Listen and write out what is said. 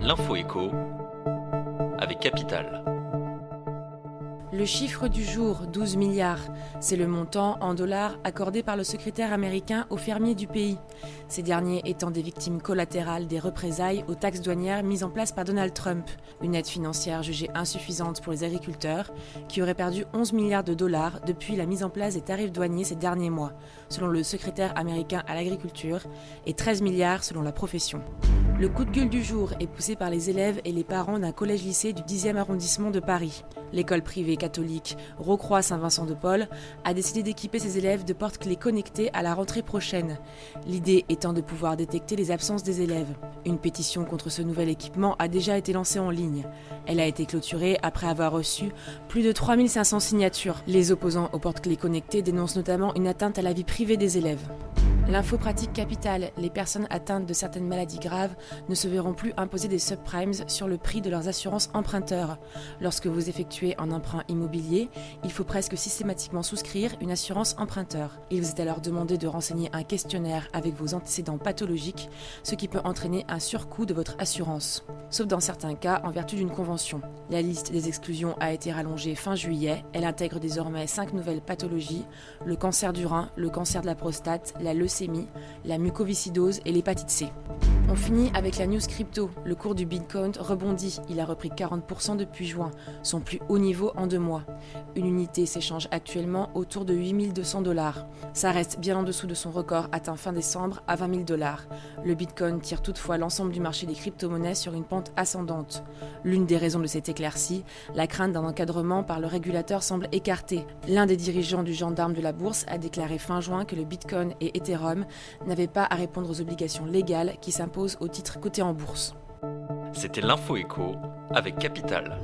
L'info écho avec Capital. Le chiffre du jour, 12 milliards, c'est le montant en dollars accordé par le secrétaire américain aux fermiers du pays. Ces derniers étant des victimes collatérales des représailles aux taxes douanières mises en place par Donald Trump. Une aide financière jugée insuffisante pour les agriculteurs, qui auraient perdu 11 milliards de dollars depuis la mise en place des tarifs douaniers ces derniers mois, selon le secrétaire américain à l'agriculture, et 13 milliards selon la profession. Le coup de gueule du jour est poussé par les élèves et les parents d'un collège-lycée du 10e arrondissement de Paris. L'école privée catholique Rocroi-Saint-Vincent-de-Paul a décidé d'équiper ses élèves de porte-clés connectées à la rentrée prochaine. L'idée étant de pouvoir détecter les absences des élèves. Une pétition contre ce nouvel équipement a déjà été lancée en ligne. Elle a été clôturée après avoir reçu plus de 3500 signatures. Les opposants aux porte-clés connectées dénoncent notamment une atteinte à la vie privée des élèves. L'info pratique capitale, les personnes atteintes de certaines maladies graves ne se verront plus imposer des subprimes sur le prix de leurs assurances emprunteurs. Lorsque vous effectuez un emprunt immobilier, il faut presque systématiquement souscrire une assurance emprunteur. Il vous est alors demandé de renseigner un questionnaire avec vos antécédents pathologiques, ce qui peut entraîner un surcoût de votre assurance. Sauf dans certains cas en vertu d'une convention. La liste des exclusions a été rallongée fin juillet. Elle intègre désormais 5 nouvelles pathologies, le cancer du rein, le cancer de la prostate, la leucémie, la mucoviscidose et l'hépatite C. On finit avec la news crypto. Le cours du Bitcoin rebondit. Il a repris 40% depuis juin, son plus haut niveau en 2 mois. Une unité s'échange actuellement autour de 8200 $. Ça reste bien en dessous de son record atteint fin décembre à 20 000 $. Le Bitcoin tire toutefois l'ensemble du marché des crypto-monnaies sur une pente ascendante. L'une des raisons de cette éclaircie, la crainte d'un encadrement par le régulateur semble écartée. L'un des dirigeants du gendarme de la bourse a déclaré fin juin que le Bitcoin et Ethereum n'avaient pas à répondre aux obligations légales qui s'imposent aux titres cotés en bourse. C'était l'info écho avec Capital.